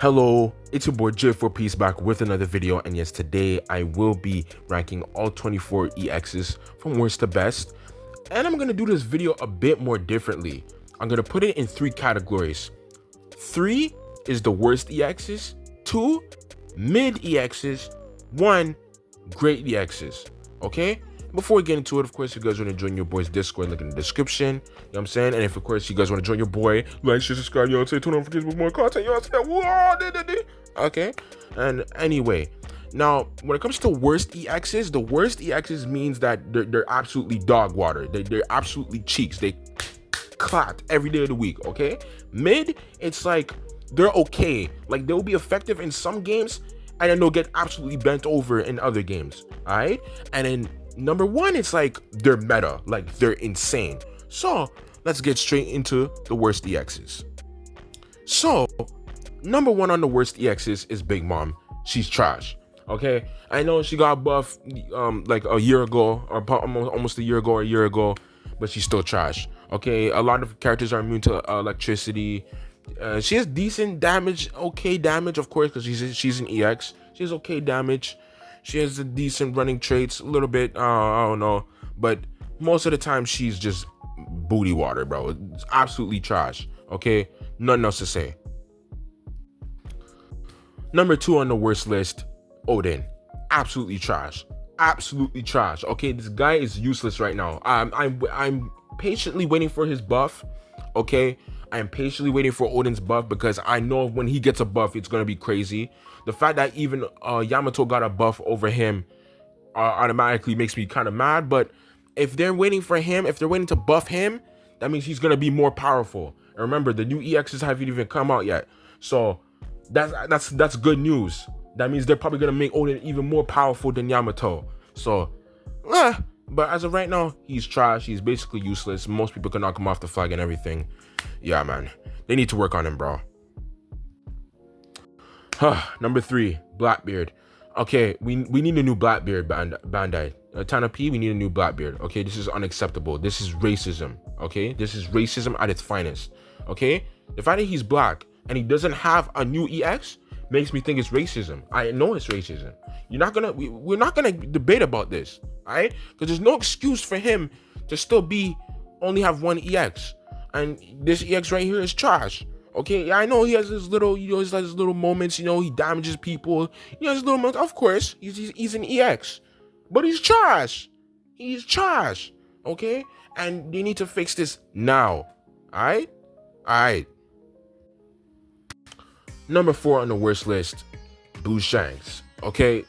Hello, it's your boy J4Peace back with another video, and yes, today I will be ranking all 24 EXs from worst to best, and I'm gonna do this video a bit more differently. I'm gonna put it in 3 categories. 3 is the worst EXs, 2 mid EXs, 1 great EXs, okay? Before we get into it, of course, if you guys want to join your boy's Discord, link in the description, you know what I'm saying? And if, of course, you guys want to join your boy, like, share, subscribe, you know what I'm saying? Turn on notifications for more content, you know what I'm saying? Whoa, okay? And anyway, now, when it comes to worst EXs, the worst EXs means that they're absolutely dog water. They're absolutely cheeks. They clapped every day of the week, okay? Mid, it's like, they're okay. Like, they'll be effective in some games, and then they'll get absolutely bent over in other games, all right? And then number 1, it's like they're meta, like they're insane. So let's get straight into the worst EXs. So number 1 on the worst EXs is Big Mom. She's trash. Okay, I know she got buff like a year ago, or almost a year ago or a year ago, but she's still trash. Okay, a lot of characters are immune to electricity. She has decent damage, okay damage, of course, because she's an EX. She has okay damage. She has a decent running traits, a little bit, I don't know, but most of the time she's just booty water, bro. It's absolutely trash, okay? Nothing else to say. Number 2 on the worst list, Odin. Absolutely trash. Absolutely trash. Okay, this guy is useless right now. I'm patiently waiting for his buff, okay? I'm patiently waiting for Odin's buff because I know when he gets a buff, it's gonna be crazy. The fact that even Yamato got a buff over him automatically makes me kind of mad. But if they're waiting for him, if they're waiting to buff him, that means he's gonna be more powerful. And remember, the new EXs haven't even come out yet, so that's good news. That means they're probably gonna make Odin even more powerful than Yamato. So, but as of right now, he's trash. He's basically useless. Most people can knock him off the flag and everything. Yeah, man, they need to work on him, bro. Number 3, Blackbeard. Okay, we need a new Blackbeard, Bandai. Tana P, we need a new Blackbeard. Okay, this is unacceptable. This is racism. Okay, this is racism at its finest. Okay, the fact that he's black and he doesn't have a new EX makes me think it's racism. I know it's racism. We're not gonna debate about this, all right? Because there's no excuse for him to still only have 1 EX, and this EX right here is trash. Okay, yeah, I know he has his little, his little moments, he damages people. He has little moments. Of course, he's an EX, but he's trash. He's trash. Okay, and they need to fix this now. All right. Number 4 on the worst list, Blue Shanks. Okay,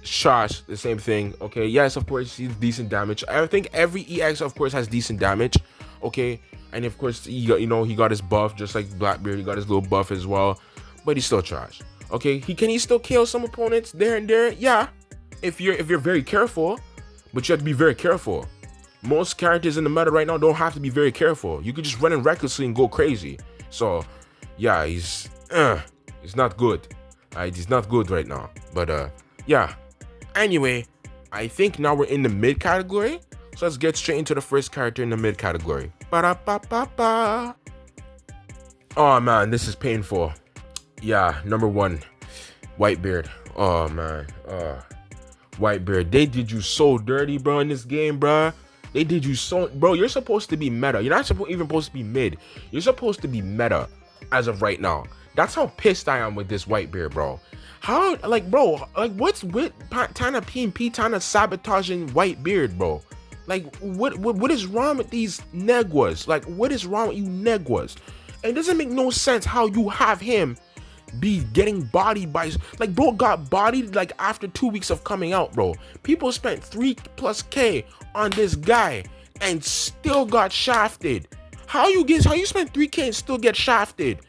trash. The same thing. Okay, yes, of course, he's decent damage. I think every EX, of course, has decent damage. Okay. And of course, he got his buff, just like Blackbeard. He got his little buff as well, but he's still trash. Okay, can he still kill some opponents there and there? Yeah, if you're very careful, but you have to be very careful. Most characters in the meta right now don't have to be very careful. You could just run in recklessly and go crazy. So, yeah, he's not good. He's not good right now. But yeah. Anyway, I think now we're in the mid category. So let's get straight into the first character in the mid category. Ba-da-ba-ba-ba. Oh man, this is painful. Yeah, number 1, Whitebeard. Oh man, Whitebeard. They did you so dirty, bro, in this game, bro. They did you so, bro. You're supposed to be meta. You're not even supposed to be mid. You're supposed to be meta as of right now. That's how pissed I am with this Whitebeard, bro. How, like, bro, like, what's with Tana P and P Tana sabotaging Whitebeard, bro? Like, what is wrong with these Negwas? Like, what is wrong with you Negwas? It doesn't make no sense how you have him be getting bodied by, like, bro got bodied like after 2 weeks of coming out, bro. People spent 3+ K on this guy and still got shafted. How you spend 3K and still get shafted?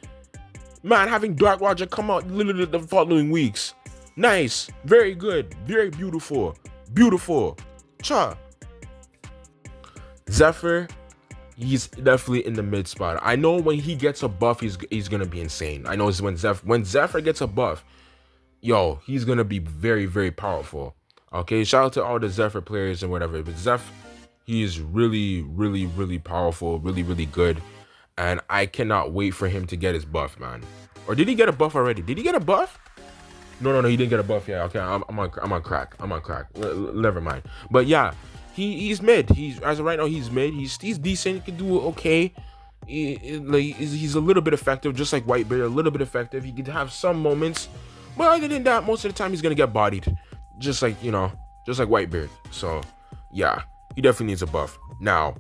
Man, having Dark Roger come out literally the following weeks. Nice, very good, very beautiful. Cha. Zephyr, he's definitely in the mid spot. I know when he gets a buff, he's gonna be insane. I know it's when Zephyr gets a buff, yo, he's gonna be very, very powerful. Okay, shout out to all the Zephyr players and whatever. But Zephyr, he is really, really, really powerful, really, really good, and I cannot wait for him to get his buff, man. Or did he get a buff already? Did he get a buff? No, he didn't get a buff yet. Okay, I'm on crack. Never mind. But yeah, he's mid. He's as of right now, he's mid. He's decent. He can do okay. He's a little bit effective, just like Whitebeard. A little bit effective. He can have some moments, but other than that, most of the time he's gonna get bodied, just like just like Whitebeard. So yeah, he definitely needs a buff. Now,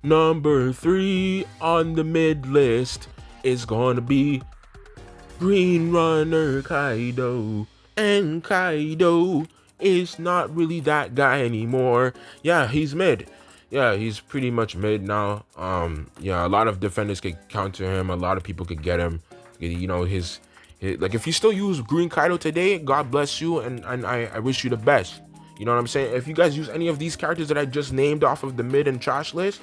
number 3 on the mid list is gonna be Green Runner Kaido. And Kaido is not really that guy anymore. Yeah, he's mid. Yeah, he's pretty much mid now. Yeah, a lot of defenders could counter him. A lot of people could get him. His like, if you still use Green Kaido today, God bless you, and I wish you the best. You know what I'm saying? If you guys use any of these characters that I just named off of the mid and trash list,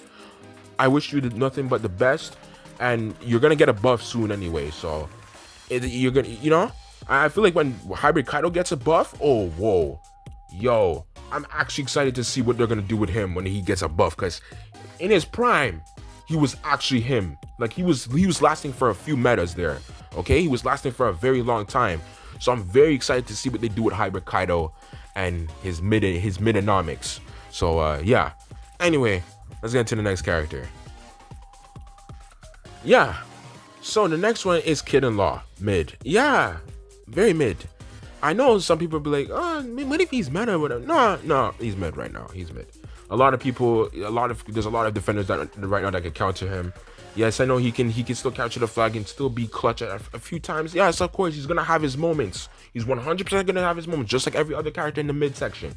I wish you nothing but the best. And you're gonna get a buff soon anyway, so you're gonna, I feel like when Hybrid Kaido gets a buff, oh whoa, yo, I'm actually excited to see what they're gonna do with him when he gets a buff, because in his prime he was actually him. Like, he was lasting for a few metas there. Okay, he was lasting for a very long time. So I'm very excited to see what they do with Hybrid Kaido and his midonomics. So yeah, anyway, let's get into the next character. Yeah, so the next one is Kid in Law, mid. Yeah, very mid. I know some people be like, oh, what if he's meta or whatever? No, he's mid right now. He's mid. There's a lot of defenders that right now that can counter him. Yes, I know he can still capture the flag and still be clutch at a few times. Yes, of course, he's gonna have his moments. He's 100% gonna have his moments, just like every other character in the mid section.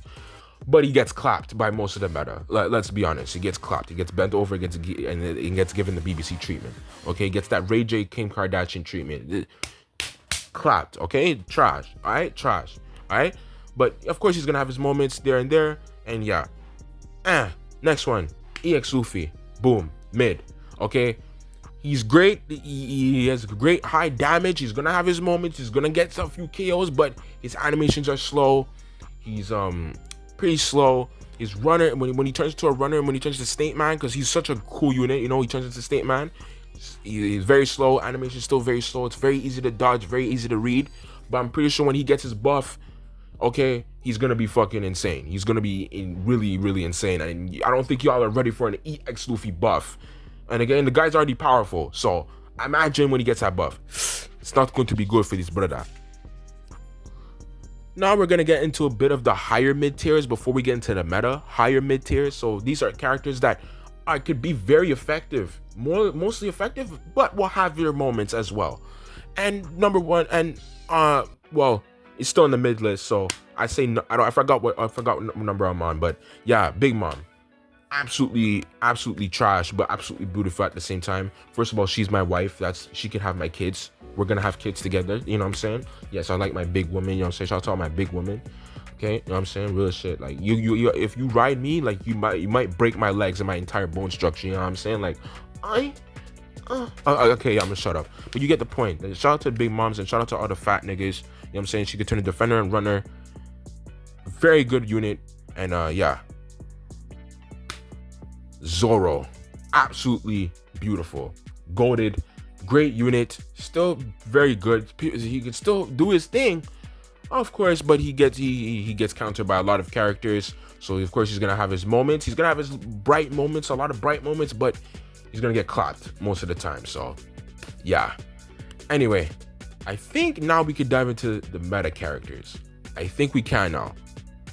But he gets clapped by most of the meta. Let's be honest. He gets clapped. He gets bent over, and he gets given the BBC treatment. Okay, he gets that Ray J, Kim Kardashian treatment. Clapped. Okay, trash. All right, trash. All right. But of course, he's gonna have his moments there and there. And yeah. Next one, EX Luffy. Boom, mid. Okay, he's great. He has great high damage. He's gonna have his moments. He's gonna get a few KOs, but his animations are slow. He's pretty slow. His runner, when he turns to a runner, and when he turns to State Man, because he's such a cool unit, he turns into State Man. He's very slow. Animation is still very slow. It's very easy to dodge, very easy to read. But I'm pretty sure when he gets his buff, okay, he's gonna be fucking insane. He's gonna be really, really insane. And I don't think y'all are ready for an EX Luffy buff. And again, the guy's already powerful. So imagine when he gets that buff. It's not going to be good for this brother. Now we're going to get into a bit of the higher mid tiers before we get into the meta. Higher mid tiers. So these are characters that could be very effective. Mostly effective, but will have their moments as well. And number one, and well, it's still in the mid list. So I say, I forgot what number I'm on. But yeah, Big Mom. Absolutely trash, but absolutely beautiful at the same time. First of all, she's my wife. She can have my kids. We're gonna have kids together. You know what I'm saying? Yes, I like my big woman. You know what I'm saying? Shout out to all my big women. Okay, you know what I'm saying? Real shit. Like you if you ride me, like you might break my legs and my entire bone structure. You know what I'm saying? Like okay, yeah, I'm gonna shut up. But you get the point. Shout out to the big moms and shout out to all the fat niggas. You know what I'm saying? She could turn a defender and runner. Very good unit. And yeah. Zoro, absolutely beautiful, goated, great unit, still very good. He can still do his thing, of course, but he gets countered by a lot of characters. So of course he's gonna have his moments. He's gonna have his bright moments, a lot of bright moments, but he's gonna get clapped most of the time. So yeah. Anyway, I think now we could dive into the meta characters. I think we can now.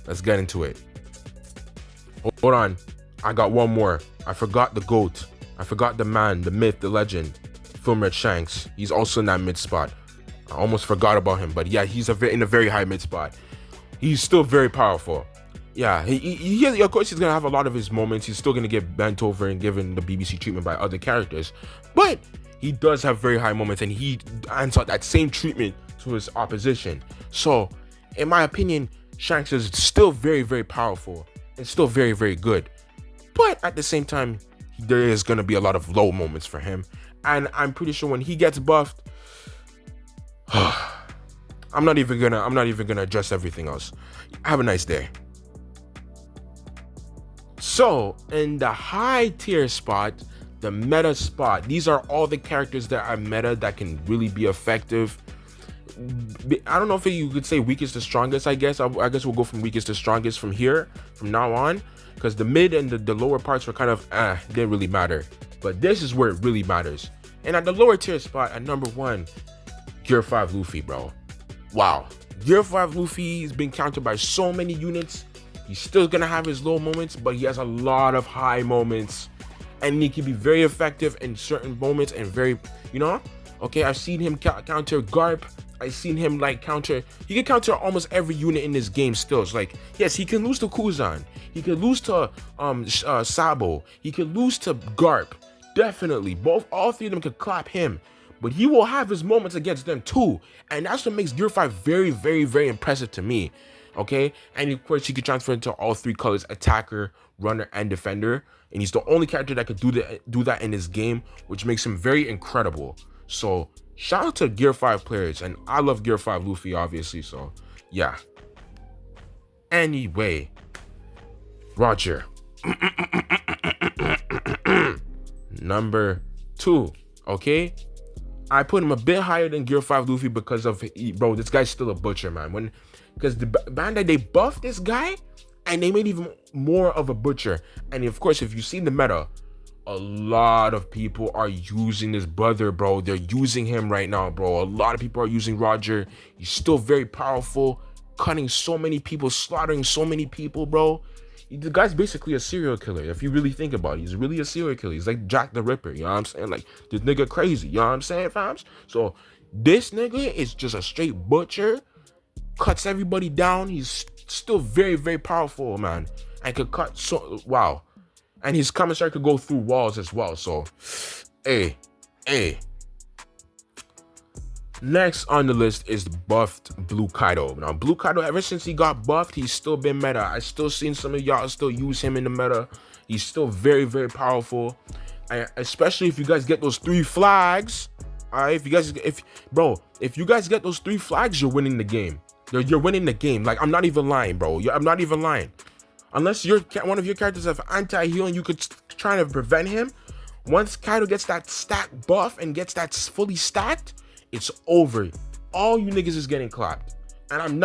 Let's get into it. Hold on. I got one more. I forgot the GOAT. I forgot the man, the myth, the legend, Film Red Shanks. He's also in that mid spot. I almost forgot about him, but yeah, he's in a very high mid spot. He's still very powerful. Yeah, he of course he's gonna have a lot of his moments. He's still gonna get bent over and given the BBC treatment by other characters, but he does have very high moments, and he answered that same treatment to his opposition. So, in my opinion, Shanks is still very, very powerful and still very, very good. But at the same time, there is going to be a lot of low moments for him. And I'm pretty sure when he gets buffed, I'm not even gonna address everything else. Have a nice day. So in the high tier spot, the meta spot. These are all the characters that are meta that can really be effective. I don't know if you could say weakest to strongest. I guess we'll go from weakest to strongest from now on, because the mid and the lower parts were kind of didn't really matter, but this is where it really matters. And at the lower tier spot, at number 1, Gear 5 Luffy, bro. Wow, Gear 5 Luffy has been countered by so many units. He's still gonna have his low moments, but he has a lot of high moments, and he can be very effective in certain moments and very, okay, I've seen him counter Garp. I've seen him he can counter almost every unit in this game still. It's like, yes, he can lose to Kuzan, he can lose to Sabo, he can lose to Garp, definitely. All three of them could clap him, but he will have his moments against them too, and that's what makes Gear 5 very, very, very impressive to me. Okay, and of course he could transfer into all 3 colors: attacker, runner, and defender, and he's the only character that could do that in this game, which makes him very incredible. So shout out to Gear 5 players, and I love Gear 5 Luffy, obviously, so yeah. Anyway, Roger. Number 2, okay? I put him a bit higher than Gear 5 Luffy because of, bro, this guy's still a butcher, man. Because the Bandai, they buffed this guy, and they made even more of a butcher. And of course, if you see the meta, a lot of people are using this brother, bro. They're using him right now, bro. A lot of people are using Roger. He's still very powerful, cutting so many people, slaughtering so many people, bro. The guy's basically a serial killer. If you really think about it, he's really a serial killer. He's like Jack the Ripper, you know what I'm saying? Like, this nigga crazy, you know what I'm saying, fams? So this nigga is just a straight butcher, cuts everybody down. He's still very, very powerful, man, and could cut wow. And his commentary could go through walls as well. So, hey. Next on the list is buffed Blue Kaido. Now, Blue Kaido, ever since he got buffed, he's still been meta. I still seen some of y'all still use him in the meta. He's still very, very powerful. And especially if you guys get those 3 flags. All right, if you guys get those 3 flags, you're winning the game. You're winning the game. Like, I'm not even lying, bro. I'm not even lying. Unless one of your characters have anti-heal and you could try to prevent him. Once Kaido gets that stack buff and gets that fully stacked, it's over. All you niggas is getting clapped. And I'm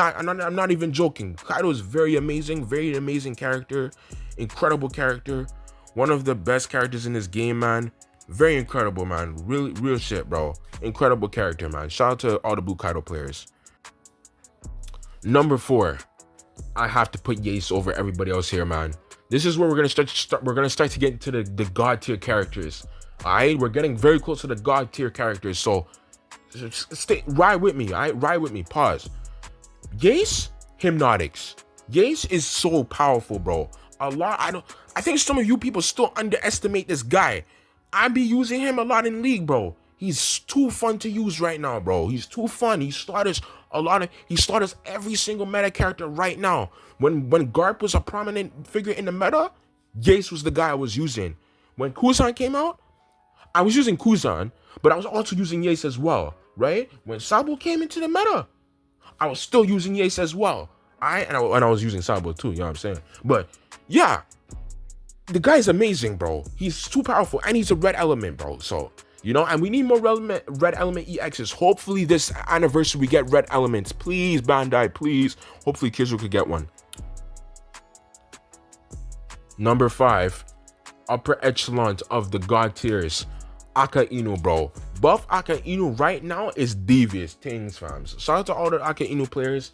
not even joking. Kaido is very amazing character. Incredible character. One of the best characters in this game, man. Very incredible, man. Real shit, bro. Incredible character, man. Shout out to all the Blue Kaido players. Number 4. I have to put Yace over everybody else here, man. This is where we're gonna start. We're gonna start to get into the god tier characters. All right, we're getting very close to the god tier characters. So ride with me. All right, ride with me. Pause. Yace, Hypnotics. Yace is so powerful, bro. I think some of you people still underestimate this guy. I be using him a lot in League, bro. He's too fun to use right now, bro. He's too fun. He slaughters every single meta character right now. When Garp was a prominent figure in the meta, Yace was the guy I was using. When Kuzan came out, I was using Kuzan, but I was also using Yace as well, right? When Sabo came into the meta, I was still using Yace as well. And I was using Sabo too, you know what I'm saying? But yeah, the guy's amazing, bro. He's too powerful, and he's a red element, bro. So, and we need more red element EXs. Hopefully this anniversary we get red elements. Please, Bandai, please. Hopefully Kizu could get one. Number 5, upper echelon of the god tiers, Aka Inu, bro. Buff Aka Inu right now is devious things, fam. Shout out to all the Aka Inu players.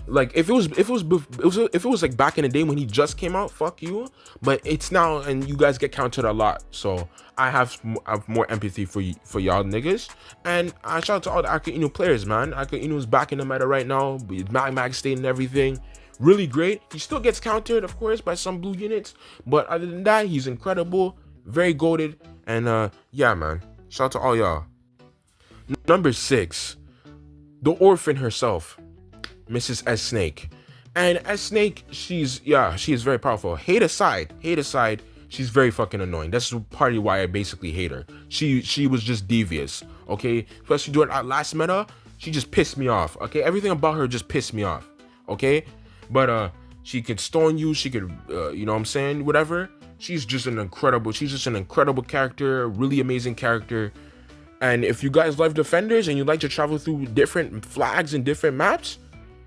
Like if it was like back in the day when he just came out, fuck you. But it's now, and you guys get counted a lot. So I have more empathy for y'all niggas. And I shout out to all the Aka Inu players, man. Aka Inu is back in the meta right now. Mag State and everything. Really great. He still gets countered, of course, by some blue units. But other than that, he's incredible. Very goated. And yeah, man. Shout out to all y'all. Number 6, the orphan herself, Mrs. S Snake. And S Snake, she is very powerful. Hate aside, she's very fucking annoying. That's partly why I basically hate her. She was just devious, okay? Especially during our last meta, she just pissed me off, okay? Everything about her just pissed me off, okay? But she could stone you, she could, you know what I'm saying, whatever. She's just an incredible character, really amazing character. And if you guys love Defenders and you like to travel through different flags and different maps,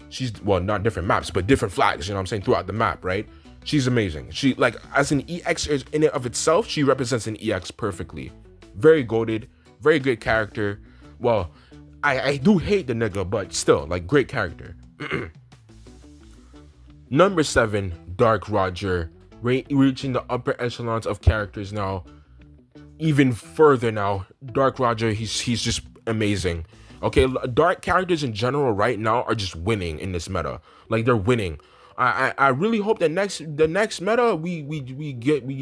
she's, well, not different maps, but different flags, you know what I'm saying, throughout the map, right? She's amazing. She, like, as an EX in and of itself, she represents an EX perfectly. Very goated, very good character. Well, I do hate the nigga, but still, like, great character. Number 7, Dark Roger, reaching the upper echelons of characters now. Even further now, Dark Roger, he's just amazing. Okay, dark characters in general right now are just winning in this meta. Like, they're winning. I really hope that the next meta we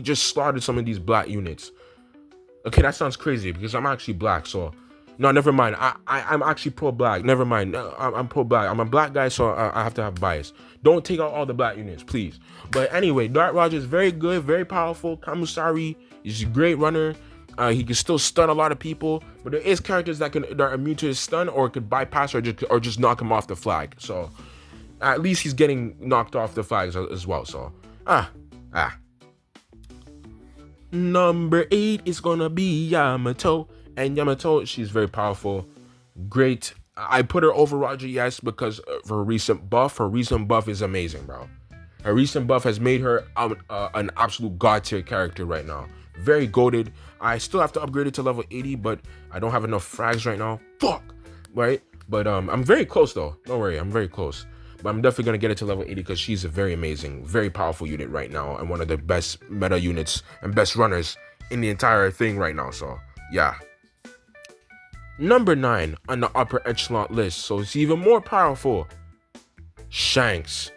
just started some of these black units. Okay, that sounds crazy because I'm actually black, so no, never mind. I'm actually pro-black. Never mind. I'm pro-black. I'm a black guy, so I have to have bias. Don't take out all the black units, please. But anyway, Dark Roger is very good, very powerful. Kamusari is a great runner. He can still stun a lot of people, but there is characters that are immune to his stun or could bypass or just knock him off the flag. So at least he's getting knocked off the flags as well. So Number 8 is gonna be Yamato. And Yamato, she's very powerful, great. I put her over Roger, yes, because of her recent buff. Her recent buff is amazing, bro. Her recent buff has made her an absolute god tier character right now. Very goated. I still have to upgrade it to level 80, but I don't have enough frags right now. Fuck, right? But I'm very close though. Don't worry, I'm very close. But I'm definitely gonna get it to level 80 because she's a very amazing, very powerful unit right now, and one of the best meta units and best runners in the entire thing right now. So yeah. Number 9 on the upper echelon list, so it's even more powerful. Shanks,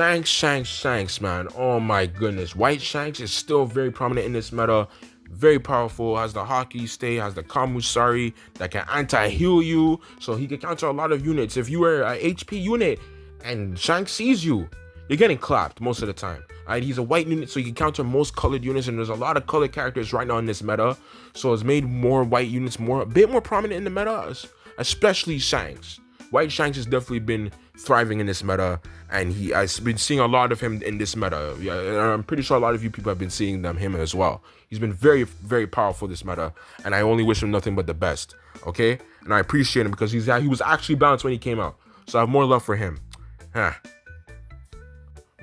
man. Oh my goodness. White Shanks is still very prominent in this meta. Very powerful, has the hockey stay, has the Kamusari that can anti-heal you, so he can counter a lot of units. If you were a HP unit and Shanks sees you, you're getting clapped most of the time. Alright, he's a white unit, so he can counter most colored units, and there's a lot of colored characters right now in this meta, so it's made more white units a bit more prominent in the meta, especially Shanks. White Shanks has definitely been thriving in this meta, and I've been seeing a lot of him in this meta. Yeah, I'm pretty sure a lot of you people have been seeing him as well. He's been very, very powerful this meta, and I only wish him nothing but the best. Okay, and I appreciate him because he was actually balanced when he came out, so I have more love for him.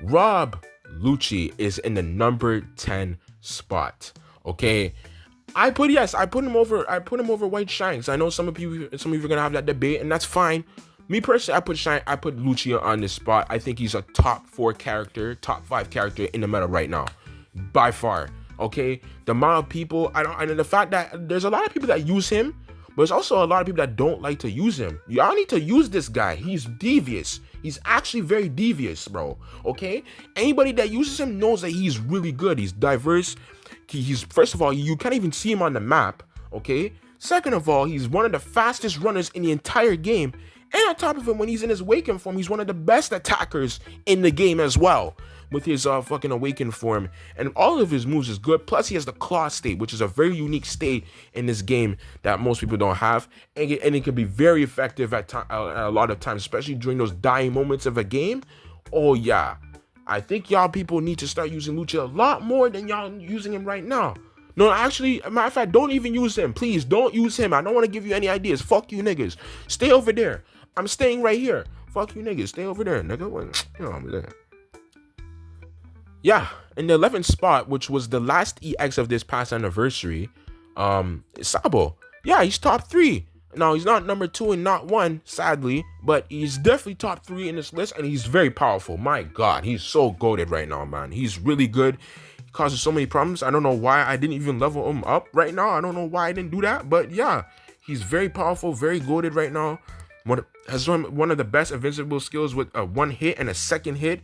Rob Lucci is in the number 10 spot. Okay, I put him over White Shanks. I know some of you are gonna have that debate, and that's fine. Me personally, I put Lucci on this spot. I think he's a top 5 character in the meta right now, by far. Okay, the amount of people and the fact that there's a lot of people that use him, but there's also a lot of people that don't like to use him. Y'all need to use this guy. He's devious. He's actually very devious, bro. Okay, anybody that uses him knows that he's really good. He's diverse. He's, first of all, you can't even see him on the map. Okay, second of all, he's one of the fastest runners in the entire game. And on top of it, when he's in his Awakened form, he's one of the best attackers in the game as well, with his fucking Awakened form. And all of his moves is good. Plus, he has the Claw state, which is a very unique state in this game that most people don't have. And it can be very effective at a lot of times, especially during those dying moments of a game. Oh, yeah. I think y'all people need to start using Lucci a lot more than y'all using him right now. No, actually, matter of fact, don't even use him. Please, don't use him. I don't want to give you any ideas. Fuck you niggas. Stay over there. I'm staying right here. Fuck you niggas. Stay over there, nigga. You know, I'm there. Yeah, in the 11th spot, which was the last EX of this past anniversary, Sabo. Yeah, he's top 3. Now, he's not number 2 and not 1, sadly, but he's definitely top 3 in this list, and he's very powerful. My God, he's so goated right now, man. He's really good. He causes so many problems. I don't know why I didn't even level him up right now. I don't know why I didn't do that, but yeah, he's very powerful, very goated right now. Has one of the best invincible skills with a 1 hit and a 2nd hit.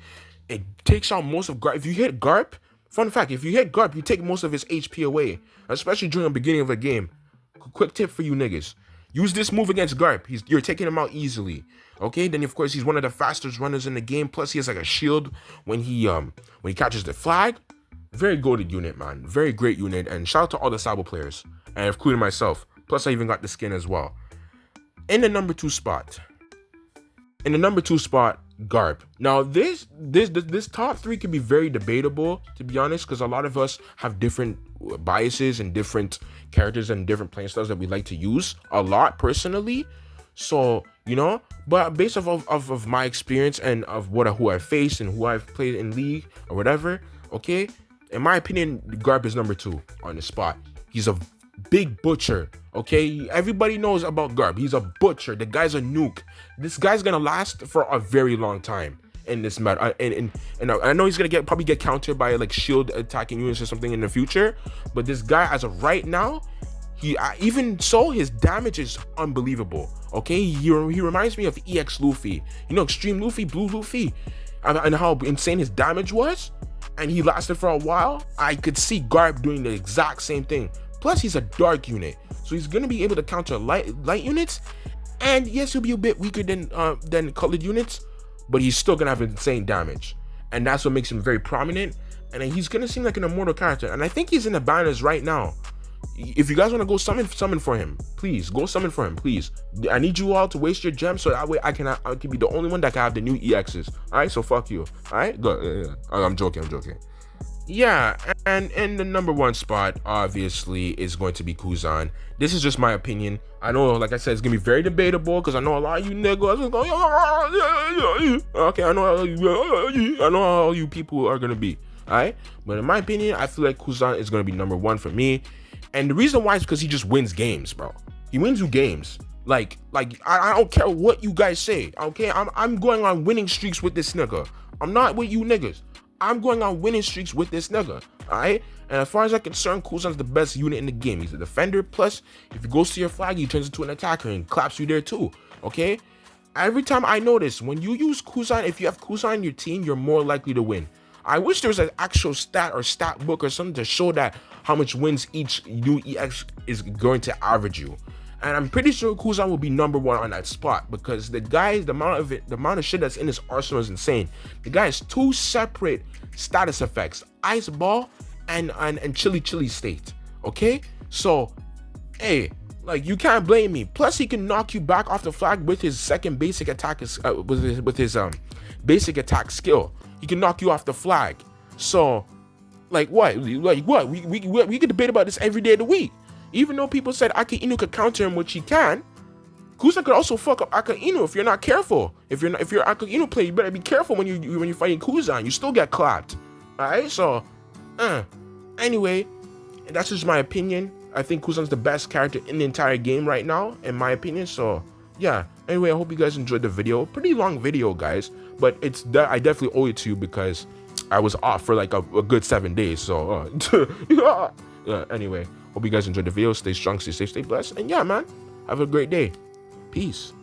It takes out most of Garp. If you hit Garp, fun fact, if you hit Garp, you take most of his HP away, especially during the beginning of a game. Quick tip for you niggas. Use this move against Garp. You're taking him out easily. Okay, then of course he's one of the fastest runners in the game. Plus he has like a shield when he catches the flag. Very goated unit, man. Very great unit. And shout out to all the Sabo players, and including myself. Plus I even got the skin as well. In the number 2 spot, Garp. Now this top three can be very debatable, to be honest, because a lot of us have different biases and different characters and different playing styles that we like to use a lot personally. So but based of my experience and of who I've faced and who I've played in league or whatever, okay, in my opinion, Garp is number 2 on the spot. He's a big butcher. Okay, everybody knows about Garp. He's a butcher. The guy's a nuke. This guy's gonna last for a very long time in this meta. And I know he's gonna probably get countered by like shield attacking units or something in the future. But this guy, as of right now, even so, his damage is unbelievable. Okay, he reminds me of EX Luffy. Extreme Luffy, Blue Luffy, and how insane his damage was. And he lasted for a while. I could see Garp doing the exact same thing. Plus, he's a dark unit, so he's gonna be able to counter light units. And yes, he'll be a bit weaker than colored units, but he's still gonna have insane damage. And that's what makes him very prominent. And he's gonna seem like an immortal character. And I think he's in the banners right now. If you guys want to go summon for him, please go summon for him, please. I need you all to waste your gems so that way I can be the only one that can have the new EXs. All right, so fuck you. All right, go. Yeah. I'm joking. Yeah, and in the number 1 spot, obviously, is going to be Kuzan. This is just my opinion. I know, like I said, it's gonna be very debatable because I know a lot of you niggas are going, okay, I know how you people are gonna be. All right, but in my opinion, I feel like Kuzan is gonna be number 1 for me. And the reason why is because he just wins games, bro. He wins you games. Like I don't care what you guys say. Okay, I'm going on winning streaks with this nigga. I'm not with you niggas. I'm going on winning streaks with this nigga. Alright? And as far as I'm concerned, Kuzan's the best unit in the game. He's a defender. Plus, if he goes to your flag, he turns into an attacker and claps you there too. Okay? Every time I notice, when you use Kuzan, if you have Kuzan in your team, you're more likely to win. I wish there was an actual stat book or something to show that how much wins each new EX is going to average you. And I'm pretty sure Kuzan will be number 1 on that spot because the amount of shit that's in his arsenal is insane. The guy has 2 separate status effects: Ice Ball and Chili State. Okay, so hey, like, you can't blame me. Plus, he can knock you back off the flag with his second basic attack, with his basic attack skill. He can knock you off the flag. So, like what? We could debate about this every day of the week. Even though people said Aka Inu could counter him, which he can, Kuzan could also fuck up Aka Inu if you're not careful. If you're Aka Inu player, you better be careful when you're fighting Kuzan. You still get clapped. Alright, so anyway, that's just my opinion. I think Kuzan's the best character in the entire game right now, in my opinion. So yeah. Anyway, I hope you guys enjoyed the video. Pretty long video, guys, but I definitely owe it to you because I was off for like a good 7 days. So anyway, hope you guys enjoyed the video. Stay strong, stay safe, stay blessed, and yeah, man, have a great day. Peace.